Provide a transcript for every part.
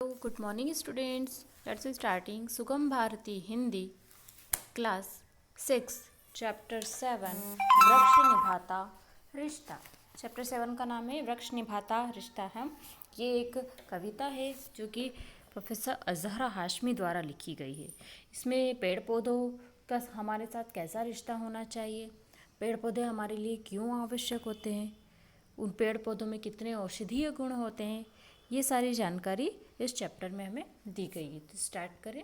Good morning students. Let's starting Sugam Bharati Hindi class 6 chapter 7 वृक्ष निभाता रिश्ता। Chapter 7 का नाम है वृक्ष निभाता रिश्ता है। ये एक कविता है जो कि प्रोफेसर अजहरा हाशमी द्वारा लिखी गई है। इसमें पेड़ पौधों का हमारे साथ कैसा रिश्ता होना चाहिए, पेड़ पौधे हमारे लिए क्यों आवश्यक होते हैं, उन पेड़ पौधों में कितने औषधीय गुण होते हैं, ये सारी जानकारी इस चैप्टर में हमें दी गई है। तो स्टार्ट करें।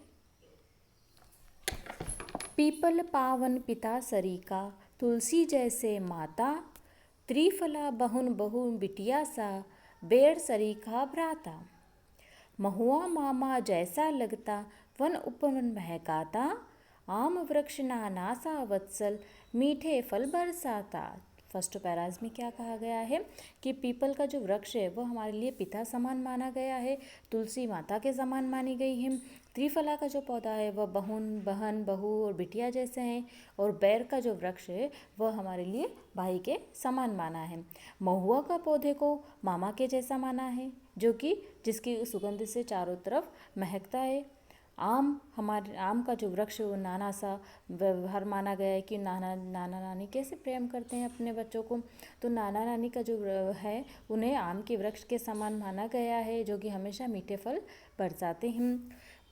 पीपल पावन पिता सरीका, तुलसी जैसे माता, त्रिफला बहुन बहु बिटिया सा, बेर सरीका भ्राता। महुआ मामा जैसा लगता, वन उपवन महकाता, आम वृक्ष नानासा वत्सल, मीठे फल बरसाता। फर्स्ट पैराज में क्या कहा गया है कि पीपल का जो वृक्ष है वो हमारे लिए पिता समान माना गया है, तुलसी माता के समान मानी गई है, त्रिफला का जो पौधा है वह बहन बहू और बिटिया जैसे हैं, और बैर का जो वृक्ष है वह हमारे लिए भाई के समान माना है। महुआ का पौधे को मामा के जैसा माना है, जो कि जिसकी सुगंध से चारों तरफ महकता है। आम का जो वृक्ष वो नाना सा व्यवहार माना गया है कि नाना नानी कैसे प्रेम करते हैं अपने बच्चों को, तो नाना नानी का जो है उन्हें आम के वृक्ष के समान माना गया है, जो कि हमेशा मीठे फल बरसाते हैं।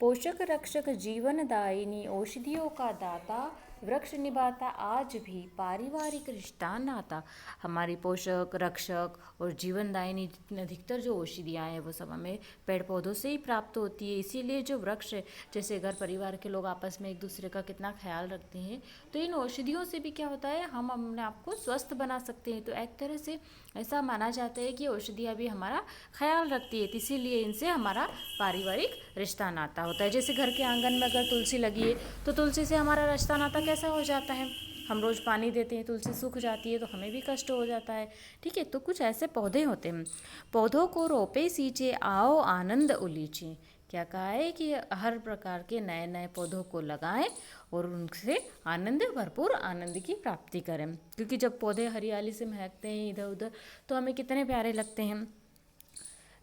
पोषक रक्षक जीवनदायिनी औषधियों का दाता, वृक्ष निभाता आज भी पारिवारिक रिश्ता नाता। हमारी पोषक रक्षक और जीवनदायिनी अधिकतर जो औषधियाँ हैं वो सब हमें पेड़ पौधों से ही प्राप्त होती है। इसीलिए जो वृक्ष है, जैसे घर परिवार के लोग आपस में एक दूसरे का कितना ख्याल रखते हैं, तो इन औषधियों से भी क्या होता है, हम अपने आप को स्वस्थ बना सकते हैं। तो एक तरह से ऐसा माना जाता है कि औषधियाँ भी हमारा ख्याल रखती है, तो इसीलिए इनसे हमारा पारिवारिक रिश्ता नाता होता है। जैसे घर के आंगन में अगर तुलसी लगी है तो तुलसी से हमारा रिश्ता नाता कैसा हो जाता है, हम रोज़ पानी देते हैं, तुलसी सूख जाती है तो हमें भी कष्ट हो जाता है। ठीक है, तो कुछ ऐसे पौधे होते हैं। पौधों को रोपे सींचे, आओ आनंद उलीचे। क्या कहा है कि हर प्रकार के नए नए पौधों को लगाएं और उनसे भरपूर आनंद की प्राप्ति करें, क्योंकि जब पौधे हरियाली से महकते हैं इधर उधर तो हमें कितने प्यारे लगते हैं।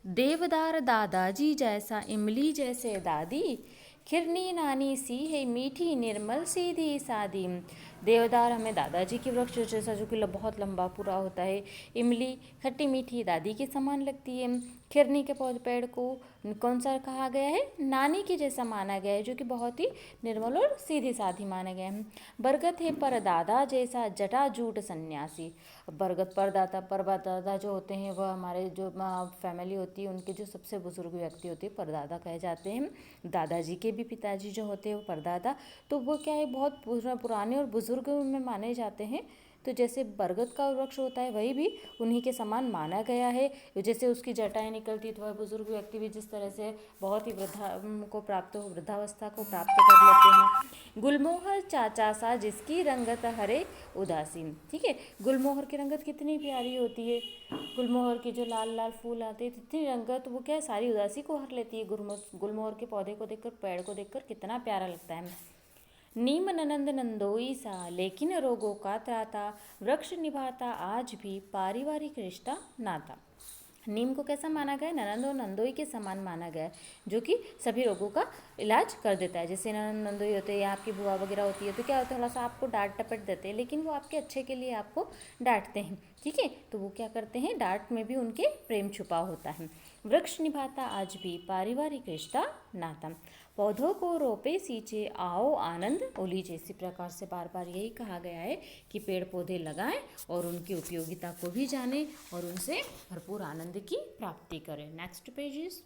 देवदार दादाजी जैसा, इमली जैसे दादी, खिरनी नानी सी है मीठी निर्मल सीधी सादी। देवदार हमें दादाजी के वृक्ष जैसा, जो कि बहुत लंबा पूरा होता है। इमली खट्टी मीठी दादी के समान लगती है। खिरनी के पेड़ को कौन सा कहा गया है, नानी के जैसा माना गया है, जो कि बहुत ही निर्मल और सीधी साधी माना गया है। बरगद है परदादा जैसा, जटाजूट सन्यासी। बरगद परदादा जो होते हैं वह हमारे जो फैमिली होती है उनके जो सबसे बुजुर्ग व्यक्ति होते हैं परदादा कहे जाते हैं। दादाजी के भी पिताजी जो होते हैं वो परदादा, तो वो क्या है, बहुत पुराने और बुजुर्ग में माने जाते हैं। तो जैसे बरगद का वृक्ष होता है वही भी उन्हीं के समान माना गया है। जैसे उसकी जटाएं निकलती तो वह बुजुर्ग व्यक्ति भी जिस तरह से बहुत ही वृद्धावस्था को प्राप्त कर लेते हैं। गुलमोहर चाचा सा, जिसकी रंगत हरे उदासीन। ठीक है, गुलमोहर की रंगत कितनी प्यारी होती है, गुलमोहर के जो लाल लाल फूल आते हैं इतनी रंगत, वो क्या है, सारी उदासी को हर लेती है। गुलमोहर के पौधे को देखकर, पेड़ को देखकर कितना प्यारा लगता है। नीम ननंद नंदोई सा, लेकिन रोगों का त्राता, वृक्ष निभाता आज भी पारिवारिक रिश्ता नाता। नीम को कैसा माना गया, ननंद और नंदोई के समान माना गया है, जो कि सभी रोगों का इलाज कर देता है। जैसे ननंद नंदोई होते हैं या आपकी बुआ वगैरह होती है तो क्या होता है, थोड़ा सा आपको डांट टपट देते हैं, लेकिन वो आपके अच्छे के लिए आपको डांटते हैं। ठीक है, तो वो क्या करते हैं, डांट में भी उनके प्रेम छुपा होता है। वृक्ष निभाता आज भी पारिवारिक रिश्ता नाता। पौधों को रोपे सींचे, आओ आनंद उलीचे। इसी प्रकार से बार बार यही कहा गया है कि पेड़ पौधे लगाएं और उनकी उपयोगिता को भी जानें और उनसे भरपूर आनंद की प्राप्ति करें। Next pages.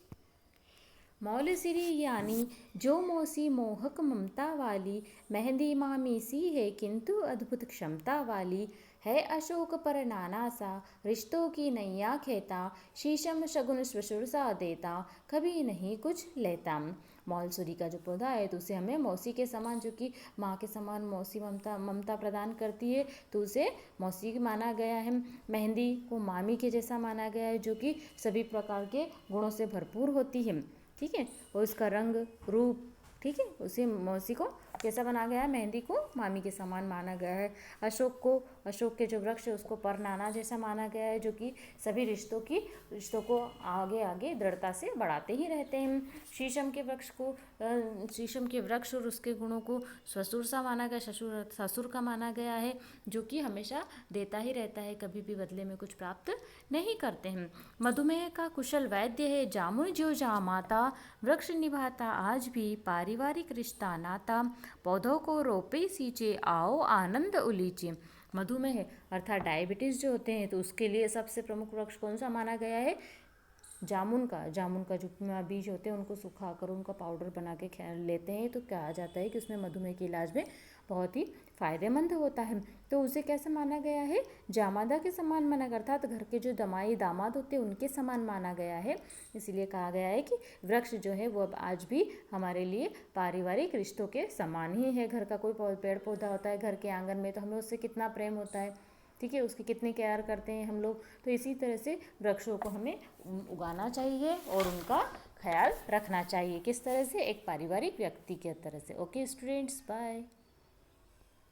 मौलसिरी यानी जो मौसी मोहक ममता वाली, मेहंदी मामी सी है किंतु अद्भुत क्षमता वाली, है अशोक पर नाना सा, रिश्तों की नैया खेता, शीशम शगुन ससुर सा देता, कभी नहीं कुछ लेता। मौलसुरी का जो पौधा है तो उसे हमें मौसी के समान, जो कि माँ के समान मौसी ममता प्रदान करती है, तो उसे मौसी माना गया है। मेहंदी को मामी के जैसा माना गया है, जो कि सभी प्रकार के गुणों से भरपूर होती है। ठीक है, और उसका रंग रूप, ठीक है, उसे मौसी को कैसा बना गया है, मेहंदी को मामी के समान माना गया है। अशोक के जो वृक्ष है उसको परनाना जैसा माना गया है, जो कि सभी रिश्तों को आगे आगे दृढ़ता से बढ़ाते ही रहते हैं। शीशम के वृक्ष और उसके गुणों को ससुर सा माना गया, ससुर का माना गया है, जो कि हमेशा देता ही रहता है, कभी भी बदले में कुछ प्राप्त नहीं करते हैं। मधुमेह का कुशल वैद्य है जामुन जो जामाता, वृक्ष निभाता आज भी पारिवारिक रिश्ता नाता, पौधों को रोपे सींचे आओ आनंद उलीचे। मधुमेह अर्थात डायबिटीज़ जो होते हैं, तो उसके लिए सबसे प्रमुख वृक्ष कौन सा माना गया है, जामुन का जो बीज होते हैं उनको सुखाकर उनका पाउडर बना के लेते हैं, तो कहा जाता है कि उसमें मधुमेह के इलाज में बहुत ही फायदेमंद होता है। तो उसे कैसे माना गया है, जामादा के समान माना गया, अर्थात घर के जो दामाद होते हैं उनके समान माना गया है। इसीलिए कहा गया है कि वृक्ष जो है वो अब आज भी हमारे लिए पारिवारिक रिश्तों के समान ही है। घर का कोई पेड़ पौधा होता है घर के आंगन में, तो हमें उससे कितना प्रेम होता है, ठीक है, उसकी कितनी केयर करते हैं हम लोग। तो इसी तरह से वृक्षों को हमें उगाना चाहिए और उनका ख्याल रखना चाहिए। किस तरह से, एक पारिवारिक व्यक्ति की तरह से। Okay students, bye.